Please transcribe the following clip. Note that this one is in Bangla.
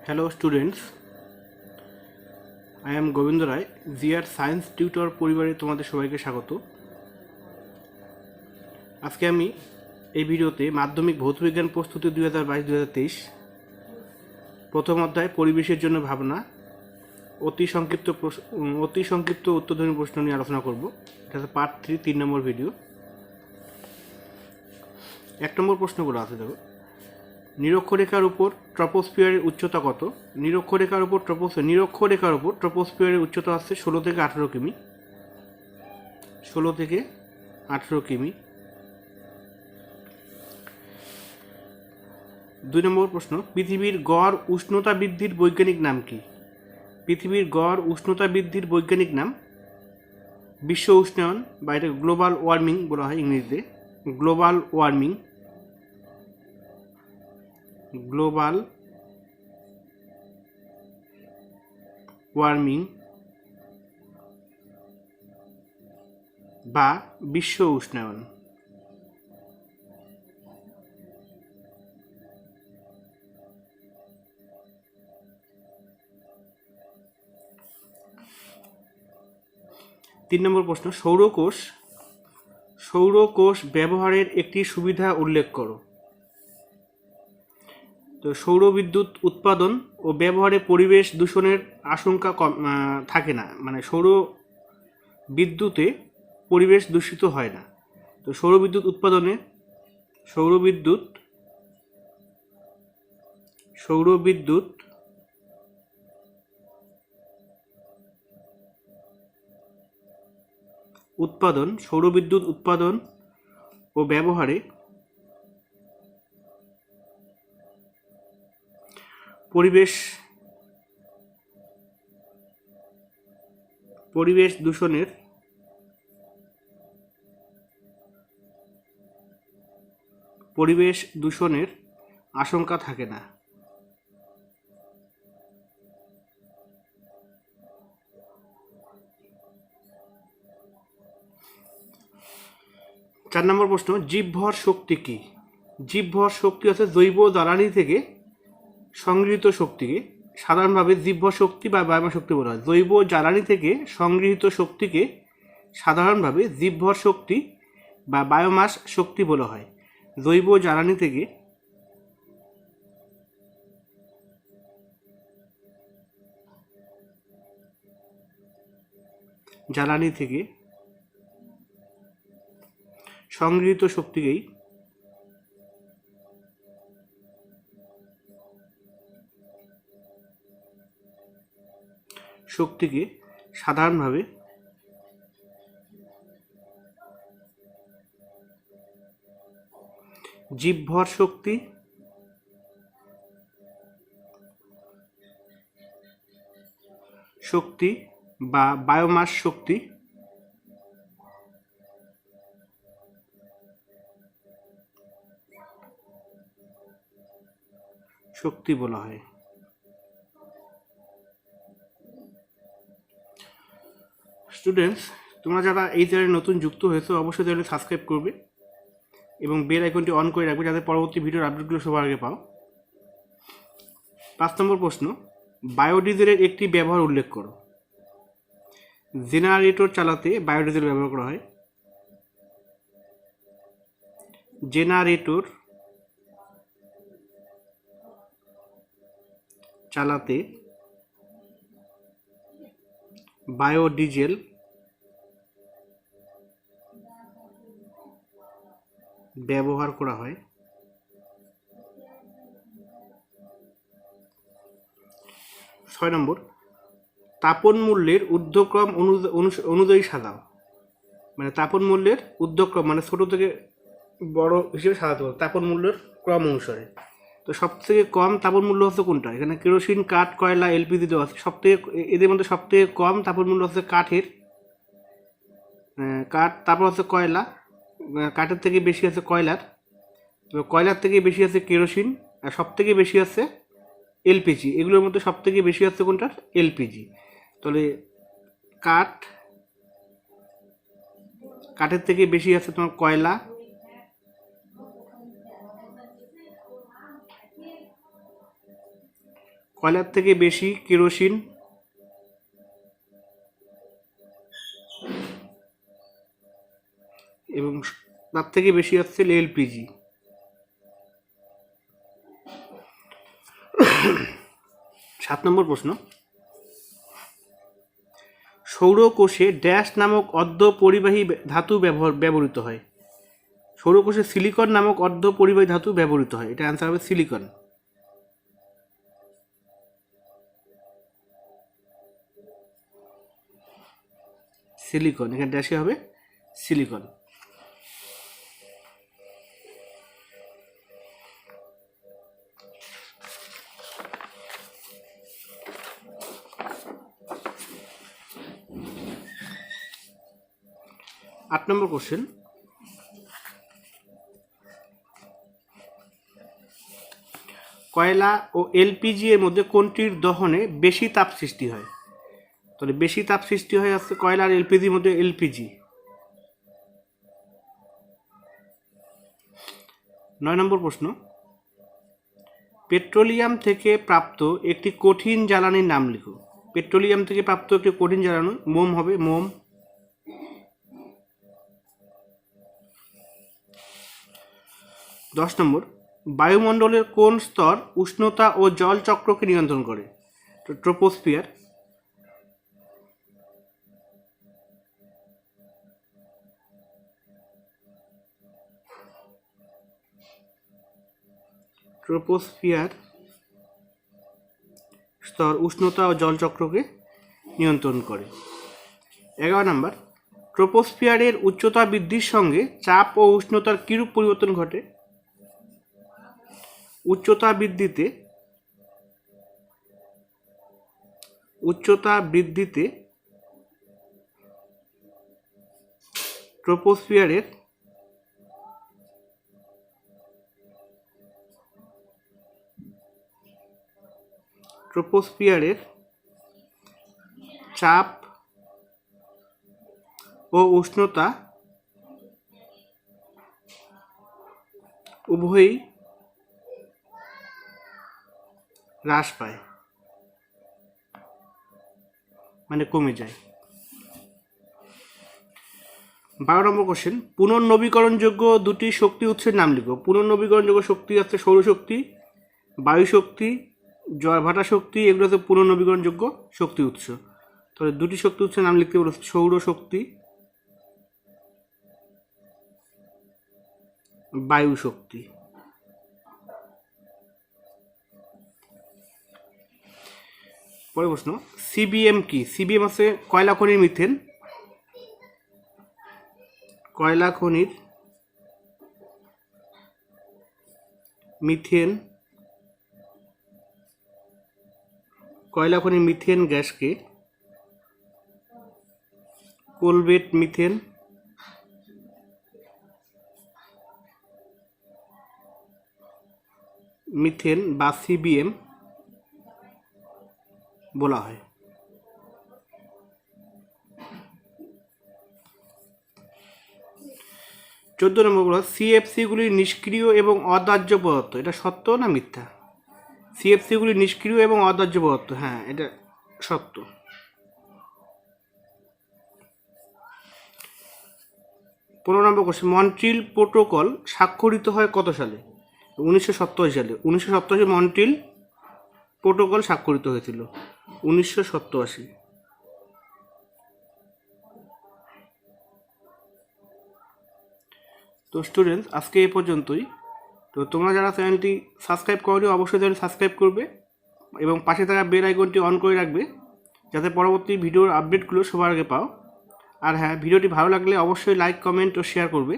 Hello students, I am Gobinda Roy, GR science tutor পরিবারে তোমাদের সবাইকে স্বাগত। আজকে আমি এই ভিডিওতে মাধ্যমিক ভৌতবিজ্ঞান প্রস্তুতি 2022-2023 প্রথম অধ্যায় পরিবেশের জন্য ভাবনা অতি সংক্ষিপ্ত উত্তরধর্মী প্রশ্ন নিয়ে আলোচনা করব। এটা হচ্ছে পার্ট 3 নম্বর ভিডিও। 1 নম্বর প্রশ্নগুলো আছে, দেখো। নিরক্ষরেখার উপর ট্রপোস্ফিয়ারের উচ্চতা কত? নিরক্ষরেখার উপর ট্রপোস্ফিয়ারের উচ্চতা আছে 16 থেকে 18 কিমি। 16 থেকে 18 কিমি। 2 নম্বর প্রশ্ন, পৃথিবীর গড় উষ্ণতা বৃদ্ধির বৈজ্ঞানিক নাম কি? পৃথিবীর গড় উষ্ণতা বৃদ্ধির বৈজ্ঞানিক নাম বিশ্ব উষ্ণায়ন, বা এটা গ্লোবাল ওয়ার্মিং বলা হয় ইংরেজিতে। গ্লোবাল ওয়ার্মিং বা বিশ্ব উষ্ণায়ন। তিন নম্বর প্রশ্ন, সৌরকোষ ব্যবহারের একটি সুবিধা উল্লেখ করো। তো সৌর বিদ্যুৎ উৎপাদন ও ব্যবহারে পরিবেশ দূষণের আশঙ্কা থাকে না, মানে সৌর বিদ্যুতে পরিবেশ দূষিত হয় না। তো সৌর বিদ্যুৎ উৎপাদন ও ব্যবহারে পরিবেশ দূষণের আশঙ্কা থাকে না। 4 নম্বর প্রশ্ন, জীবভর শক্তি কি? জীবভর শক্তি হচ্ছে জৈব জ্বালানি থেকে সংগৃহীত শক্তিকে সাধারণভাবে জীবভর শক্তি বা বায়োমাস শক্তি বলা হয়। জৈব জ্বালানি থেকে সংগৃহীত শক্তিকে সাধারণভাবে জীবভর শক্তি বা বায়োমাস শক্তি বলা হয়। জৈব জ্বালানি থেকে সংগৃহীত শক্তিকে সাধারণভাবে জীবভর শক্তি বা বায়োমাস শক্তি বলা হয়। স্টুডেন্টস, তোমরা যারা এই চ্যানেলে নতুন যুক্ত হয়েছো অবশ্যই চ্যানেলে সাবস্ক্রাইব করবে এবং বেল আইকনটি অন করে রাখবে যাতে পরবর্তী ভিডিওর আপডেটগুলো সবার আগে পাও। 5 নম্বর প্রশ্ন, বায়োডিজেলের একটি ব্যবহার উল্লেখ করো। জেনারেটর চালাতে বায়োডিজেল ব্যবহার করা হয়। জেনারেটর চালাতে বায়োডিজেল ব্যবহার করা হয়। 6 নম্বর, তাপন মূল্যের ঊর্ধ্বক্রম অনুযায়ী সাজাও। মানে তাপন মূল্যের ঊর্ধ্বক্রম মানে ছোট থেকে বড় হিসেবে সাজাতে হবে তাপন মূল্যের ক্রম অনুসারে। তো সব থেকে কম তাপন মূল্য হচ্ছে কোনটা? এখানে কেরোসিন, কাঠ, কয়লা, এলপিজি দেওয়া আছে। এদের মধ্যে সব থেকে কম তাপন মূল্য হচ্ছে কাঠ, তারপর হচ্ছে কয়লা, কাঠের থেকে বেশি আছে কয়লার থেকে বেশি আছে কেরোসিন, আর সব থেকে বেশি আছে এলপিজি। এগুলোর মধ্যে সব থেকে বেশি আছে কোনটার? এলপিজি। তাহলে কাঠের থেকে বেশি আছে তোমার কয়লা, কয়লার থেকে বেশি কেরোসিন, এবং তার থেকে বেশি হচ্ছে এলপিজি। 7 নম্বর প্রশ্ন, সৌরকোষে ড্যাশ নামক অর্ধ পরিবাহী ধাতু ব্যবহৃত হয়। সৌরকোষে সিলিকন নামক অর্ধ পরিবাহী ধাতু ব্যবহৃত হয়। এটা অ্যান্সার হবে সিলিকন। সিলিকন, এখানে ড্যাশে হবে সিলিকন। আট নম্বর কোশ্চেন, কয়লা ও এলপিজি এর মধ্যে কোনটির দহনে বেশি তাপ সৃষ্টি হয়? তাহলে বেশি তাপ সৃষ্টি হয় আছে কয়লা আর এলপিজির মধ্যে এলপিজি। 9 নম্বর প্রশ্ন, পেট্রোলিয়াম থেকে প্রাপ্ত একটি কঠিন জ্বালানির নাম লিখো। পেট্রোলিয়াম থেকে প্রাপ্ত একটি কঠিন জ্বালানি, মোম হবে মোম। 10 নম্বর, বায়ুমণ্ডলের কোন স্তর উষ্ণতা ও জল চক্রকে নিয়ন্ত্রণ করে? ট্রোপোস্ফিয়ার। ট্রোপোস্ফিয়ার স্তর উষ্ণতা ও জল চক্রকে নিয়ন্ত্রণ করে। 11 নম্বর, ট্রোপোস্ফিয়ারের উচ্চতা বৃদ্ধির সঙ্গে চাপ ও উষ্ণতার কিরূপ পরিবর্তন ঘটে? উচ্চতা বৃদ্ধিতে ট্রোপোস্ফিয়ারের চাপ ও উষ্ণতা উভয়ই হ্রাস পায়, মানে কমে যায়। 12 নম্বর কোশ্চেন, পুনর্নবীকরণযোগ্য দুটি শক্তি উৎসের নাম লিখো। পুনর্নবীকরণযোগ্য শক্তি আছে সৌরশক্তি, বায়ু শক্তি, জয়ভাটা শক্তি, এগুলো হচ্ছে পুনর্নবীকরণযোগ্য শক্তি উৎস। তাহলে দুটি শক্তি উৎসের নাম লিখতে বলেছে, সৌরশক্তি, বায়ু শক্তি। পরের প্রশ্ন, সিবিএম কি? সিবিএম আছে কয়লা খনির মিথেন। কয়লা খনির মিথেন গ্যাসকে কোলবেট মিথেন বা সিবিএম বলা হয়। 14 নম্বর বলা, সিএফসিগুলি নিষ্ক্রিয় এবং অদাহ্য পদার্থ। এটা সত্য না মিথ্যা? সিএফসিগুলি নিষ্ক্রিয় এবং অদাহ্য পদার্থ, হ্যাঁ এটা সত্য। 15 নম্বর কোশ্চেন, মন্ট্রিল প্রোটোকল স্বাক্ষরিত হয় কত সালে? 1987 সালে। 1987 মন্ট্রিল প্রোটোকল স্বাক্ষরিত হয়েছিল, 1987। তো স্টুডেন্টস, আজকে এই পর্যন্তই। তো তোমরা যারা চ্যানেলটি সাবস্ক্রাইব করো অবশ্যই চ্যানেল সাবস্ক্রাইব করবে এবং পাশে থাকা বেল আইকনটি অন করে রাখবে যাতে পরবর্তী ভিডিওর আপডেটগুলো সবার আগে পাও। আর হ্যাঁ, ভিডিওটি ভালো লাগলে অবশ্যই লাইক, কমেন্ট ও শেয়ার করবে।